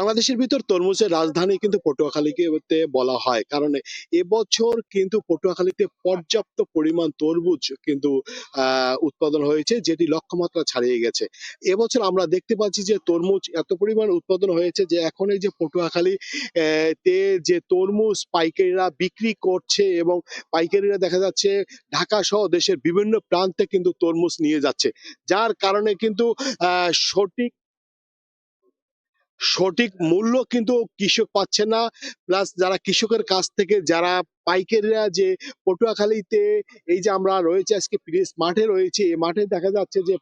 বাংলাদেশের ভিতর তরমুজের রাজধানী কিন্তু পটুয়াখালীকে বলা হয়, কারণ এবছর কিন্তু পটুয়াখালীতে পর্যাপ্ত পরিমাণ তরমুজ কিন্তু উৎপাদন হয়েছে, যেটি লক্ষ্যমাত্রা ছাড়িয়ে গেছে। এবছর আমরা দেখতে পাচ্ছি যে তরমুজ এত পরিমাণ উৎপাদন হয়েছে যে এখন এই যে পটুয়াখালী তে যে তরমুজ পাইকারিরা বিক্রি করছে, এবং পাইকারিরা দেখা যাচ্ছে ঢাকা সহ দেশের বিভিন্ন প্রান্তে কিন্তু তরমুজ নিয়ে যাচ্ছে, যার কারণে কিন্তু সঠিক সঠিক মূল্য কিন্তু কৃষক পাচ্ছে না। প্লাস যারা কৃষকের কাছ থেকে যারা পাইকারিরা যে পটুয়াখালীতে এই যে আমরা রয়েছে আজকে প্রেস মাঠে রয়েছে, এই মাঠে দেখা যাচ্ছে যে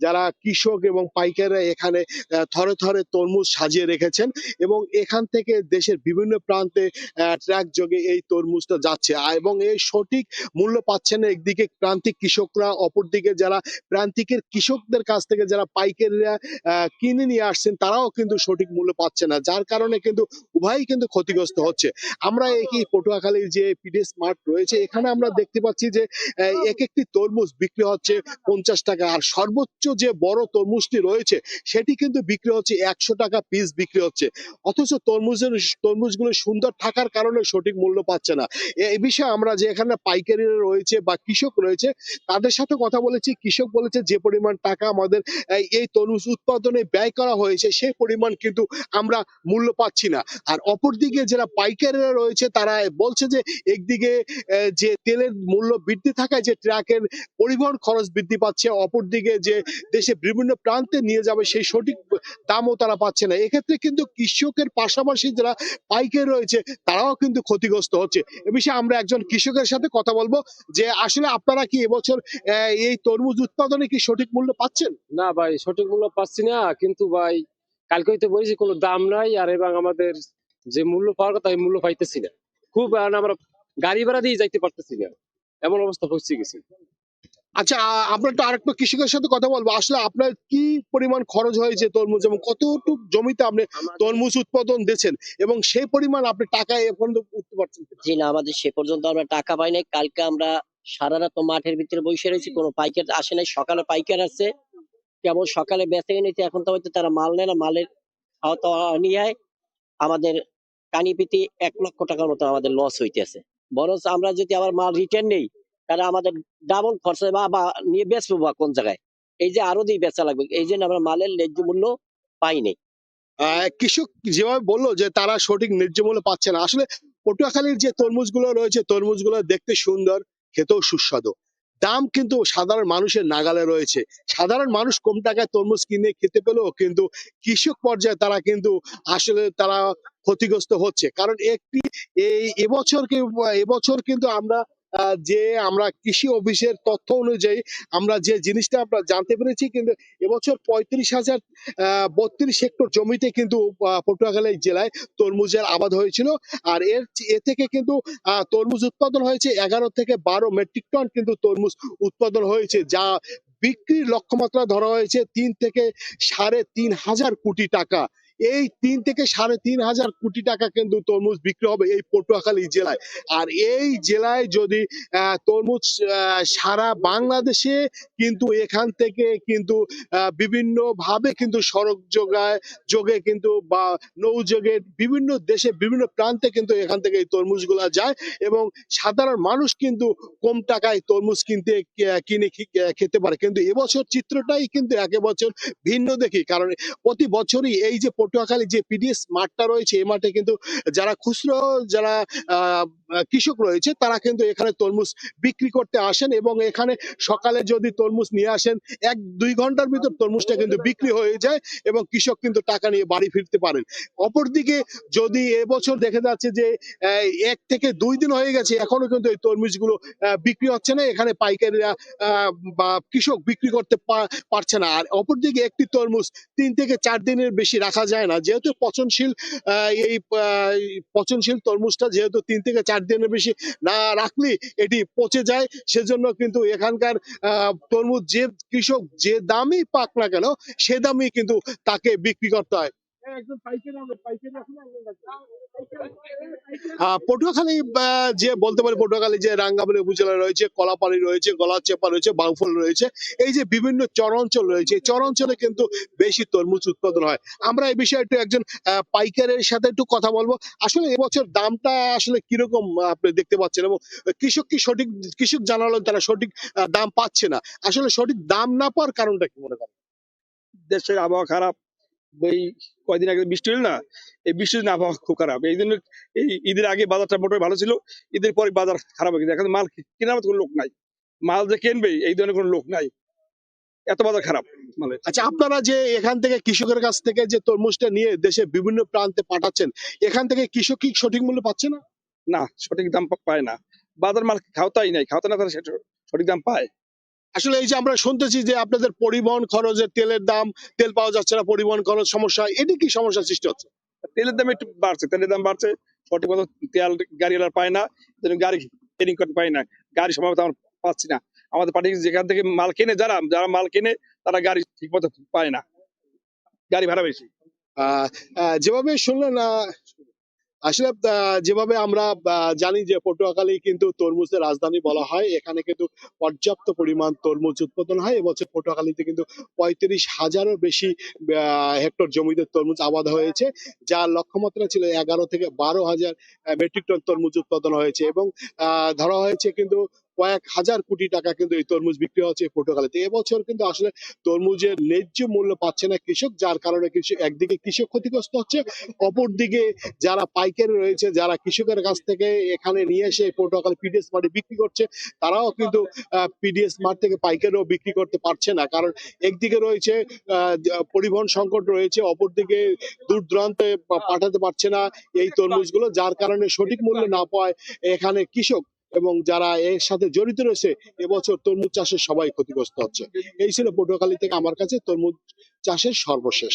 যারা কৃষক এবং পাইকাররা এখানে থরে থরে তরমুজ সাজিয়ে রেখেছেন, এবং এখান থেকে দেশের বিভিন্ন প্রান্তে ট্রাক যোগে এই তরমুজটা যাচ্ছে, এবং এই সঠিক মূল্য পাচ্ছেন না একদিকে প্রান্তিক কৃষকরা, অপরদিকে যারা প্রান্তিকের কৃষকদের কাছ থেকে যারা পাইকারিরা কিনে নিয়ে আসছেন তারাও কিন্তু সঠিক মূল্য পাচ্ছে না, যার কারণে কিন্তু উভয়ই কিন্তু ক্ষতিগ্রস্ত হচ্ছে। আমরা এই পটুয়াখালীর যে পিডিএস মার্ট রয়েছে এখানে আমরা দেখতে পাচ্ছি যে এক একটি তরমুজ বিক্রি হচ্ছে 50 টাকা, আর সর্বোচ্চ যে বড় তরমুজটি রয়েছে সেটি কিন্তু বিক্রি হচ্ছে 100 টাকা পিস বিক্রি হচ্ছে। অথচ তরমুজগুলো সুন্দর থাকার কারণে সঠিক মূল্য পাচ্ছে না। এই বিষয়ে আমরা যে এখানে পাইকারিরা রয়েছে বা কৃষক রয়েছে তাদের সাথে কথা বলেছি। কৃষক বলেছে যে পরিমাণ টাকা আমাদের এই তরমুজ উৎপাদনে ব্যয় করা হয়েছে সেই পরিমাণ কিন্তু আমরা মূল্য পাচ্ছি না। আর অপরদিকে যারা পাইকারিরা রয়েছে তারা বলছে যে একদিকে যে তেলের মূল্য বৃদ্ধি থাকায় যে ট্রাকের পরিবহন খরচ বৃদ্ধি পাচ্ছে, অপরদিকে যে দেশে বিভিন্ন প্রান্তে নিয়ে যাবে সেই সঠিক দামও তারা পাচ্ছে না। এক্ষেত্রে কিন্তু কৃষকের পাশাপাশি যারা পাইকারি রয়েছে তারাও কিন্তু ক্ষতিগ্রস্ত হচ্ছে। এ বিষয়ে আমরা একজন কৃষকের সাথে কথা বলবো যে আসলে আপনারা কি এবছর এই তরমুজ উৎপাদনে কি সঠিক মূল্য পাচ্ছেন? না ভাই, সঠিক মূল্য পাচ্ছি না, কিন্তু ভাই কালকে হইতে বলেছি কোনো দাম নাই, আর এবং আমাদের যে মূল্য পাওয়ার কথা এই মূল্য পাইতেছি না। খুব আমরা গাড়ি ভাড়া দিয়ে যাইতে পারতেছি না, এমন অবস্থা পৌঁছে গেছি। আচ্ছা, আপনার তো আরেকটা কৃষকের সাথে কথা বলবো। আসলে আপনার কি পরিমাণ খরচ হয়েছে তরমুজ, এবং কতটুকু জমিতে আপনি তরমুজ উৎপাদন দিয়েছেন, এবং সেই পরিমাণ আপনি টাকা এখন উঠতে পারছেন? জি না, আমাদের সে পর্যন্ত আমরা টাকা পাই নাই। কালকে আমরা সারা রাত মাঠের ভিতরে বসে রয়েছি, কোনো পাইকার আসে নাই। সকালে পাইকার আসছে, কেবল সকালে বেচে নিতে, এখন তো হয়তো তারা মাল নেয় না, মালের খাওয়া দাওয়া নিয়ে আমাদের কানি পিতি 1 লক্ষ টাকার মতো আমাদের লস হইতেছে। বরঞ্চ আমরা যদি আবার মাল রিটার্ন নেই তাহলে আমাদের ডাবল খরচা বা নিয়ে বেচবো বা কোন জায়গায়, এই যে আরো দিয়ে বেচা লাগবে, এই জন্য আমরা মালের ন্যায্য মূল্য পাই নাই। কৃষক যেভাবে বললো যে তারা সঠিক ন্যায্য মূল্য পাচ্ছে না, আসলে পটুয়াখালীর যে তরমুজগুলো রয়েছে তরমুজগুলো দেখতে সুন্দর, খেতেও সুস্বাদু, দাম কিন্তু সাধারণ মানুষের নাগালে রয়েছে। সাধারণ মানুষ কম টাকায় তরমুজ কিনে খেতে পেলেও কিন্তু কৃষক পর্যায়ে তারা কিন্তু আসলে তারা ক্ষতিগ্রস্ত হচ্ছে, কারণ এবছর কিন্তু আমরা যে আমরা কৃষি অফিসের তথ্য অনুযায়ী আমরা যে জিনিসটা আমরা জানতে পেরেছি, কিন্তু এবছর 35,000 32 হেক্টর জমিতে কিন্তু পটুয়াখালী জেলায় তরমুজের আবাদ হয়েছিল। আর এ থেকে কিন্তু তরমুজ উৎপাদন হয়েছে 11 থেকে 12 মেট্রিক টন কিন্তু তরমুজ উৎপাদন হয়েছে, যা বিক্রির লক্ষ্যমাত্রা ধরা হয়েছে 3 থেকে 3.5 হাজার কোটি টাকা। এই 3 থেকে 3.5 হাজার কোটি টাকা কিন্তু তরমুজ বিক্রি হবে এই পটুয়াখালী জেলায়। আর এই জেলায় যদি তরমুজ সারা বাংলাদেশে কিন্তু এখান থেকে কিন্তু বিভিন্ন ভাবে কিন্তু সড়ক যোগে কিন্তু বা নৌযোগে বিভিন্ন দেশে বিভিন্ন প্রান্তে কিন্তু এখান থেকে এই তরমুজগুলা যায়, এবং সাধারণ মানুষ কিন্তু কম টাকায় তরমুজ কিনে খেতে পারে। কিন্তু এবছর চিত্রটাই কিন্তু এক বছর ভিন্ন দেখি, কারণ প্রতি বছরই এই যে পটুয়াখালী যে পিডিএস মাঠটা রয়েছে এই মাঠে কিন্তু যারা খুচরো যারা কৃষক রয়েছে তারা কিন্তু এখানে তরমুজ বিক্রি করতে আসেন, এবং এখানে সকালে যদি তরমুজ নিয়ে আসেন 1-2 ঘন্টার ভিতর তরমুজটা কিন্তু বিক্রি হয়ে যায়, এবং কৃষক কিন্তু টাকা নিয়ে বাড়ি ফিরতে পারেন। অপরদিকে যদি এবছর দেখা যাচ্ছে যে 1 থেকে 2 দিন হয়ে গেছে এখনো কিন্তু এই তরমুজগুলো বিক্রি হচ্ছে না, এখানে পাইকারিরা বা কৃষক বিক্রি করতে পারছে না। আর অপরদিকে একটি তরমুজ 3 থেকে 4 দিনের বেশি রাখা যায় না, যেহেতু এই পচনশীল তরমুজটা যেহেতু 3 থেকে 4 দিনের বেশি না রাখলে এটি পচে যায়, সেজন্য কিন্তু এখানকার তরমুজ যে কৃষক যে দামই পাক না কেন সে দামই কিন্তু তাকে বিক্রি করতে হয়। পটুয়াখালী যে বলতে পারি পটুয়াখালী যে রাঙ্গামাটি উপজেলা রয়েছে, কলাপাড়ি রয়েছে, গলাচেপা রয়েছে, বাউফল রয়েছে, এই যে বিভিন্ন চরাঞ্চল রয়েছে, এই চরাঞ্চলে কিন্তু বেশি তরমুজ উৎপাদন হয়। আমরা এই বিষয়ে একটু একজন পাইকারের সাথে একটু কথা বলবো। আসলে এবছর দামটা আসলে কিরকম আপনি দেখতে পাচ্ছেন, এবং কৃষক জানালেন তারা সঠিক দাম পাচ্ছে না। আসলে সঠিক দাম না পাওয়ার কারণটা কি মনে করেন? দেশের আবহাওয়া খারাপ। এই কয়দিন আগে বৃষ্টি হলো না, এই বৃষ্টির জন্য আবহাওয়া খুব খারাপ। এই জন্য এই ঈদের আগে বাজারটা মোটামুটি ভালো ছিল, ঈদের পরে বাজার খারাপ হয়ে গেছে। এখন মাল কেনার মতো কোনো লোক নাই, মাল যে কিনবে এই ধরনের কোনো লোক নাই, এত বাজার খারাপ মালের। আচ্ছা, আপনারা যে এখান থেকে কৃষকের কাছ থেকে যে তরমুজটা নিয়ে দেশের বিভিন্ন প্রান্তে পাঠাচ্ছেন, এখান থেকে কৃষক কি সঠিক মূল্য পাচ্ছে না? না, সঠিক দাম পায় না। বাজার মাল খাওয়াই নাই, খাওয়াতে না তারা সঠিক দাম পায়। আসলে এই যে আমরা শুনতেছি যে আপনাদের পরিবহন খরচের তেলের দাম, তেল পাওয়া যাচ্ছে না, পরিবহন খরচ সমস্যা, এটি কি সমস্যার সৃষ্টি হচ্ছে? তেলের দাম একটু বাড়ছে, তেলের দাম বাড়ছে, সঠিক মতো তেল গাড়িওয়ালা পায় না, এই জন্য গাড়ি ট্রেনিং করতে পারি না, গাড়ি সময় মতো আমরা পাচ্ছি না। আমাদের পার্টি যেখান থেকে মাল কেনে, যারা যারা মাল কেনে তারা গাড়ি ঠিক মতো পায় না, গাড়ি ভাড়া বেশি। আহ আহ, যেভাবে শুনলেন আসলে যেভাবে আমরা জানি যে পটুয়াখালী কিন্তু তরমুজের রাজধানী বলা হয়, এখানে কিন্তু পর্যাপ্ত পরিমাণ তরমুজ উৎপাদন হয়। এবছর পটুয়াখালীতে কিন্তু 35,000-এরও বেশি হেক্টর জমিতে তরমুজ আবাদ হয়েছে, যার লক্ষ্যমাত্রা ছিল 11 থেকে 12,000 মেট্রিক টন তরমুজ উৎপাদন হয়েছে, এবং ধরা হয়েছে কিন্তু কয়েক হাজার কোটি টাকা কিন্তু এই তরমুজ বিক্রি হচ্ছে এই পটুয়াখালীতে। এবছর কিন্তু আসলে তরমুজের ন্যায্য মূল্য পাচ্ছে না কৃষক, যার কারণে কৃষক একদিকে কৃষক ক্ষতিগ্রস্ত হচ্ছে, অপরদিকে যারা পাইকারি রয়েছে, যারা কৃষকের কাছ থেকে এখানে নিয়ে এসে পটুয়াখালী পিডিএস মার্টে বিক্রি করছে, তারাও কিন্তু পিডিএস মার্ট থেকে পাইকারিও বিক্রি করতে পারছে না। কারণ একদিকে রয়েছে পরিবহন সংকট রয়েছে, অপরদিকে দূর দূরান্তে পাঠাতে পারছে না এই তরমুজগুলো, যার কারণে সঠিক মূল্য না পাওয়ায় এখানে কৃষক এবং যারা এর সাথে জড়িত রয়েছে এবছর তরমুজ চাষে সবাই ক্ষতিগ্রস্ত হচ্ছে। এই ছিল পটুয়াখালী থেকে আমার কাছে তরমুজ চাষের সর্বশেষ।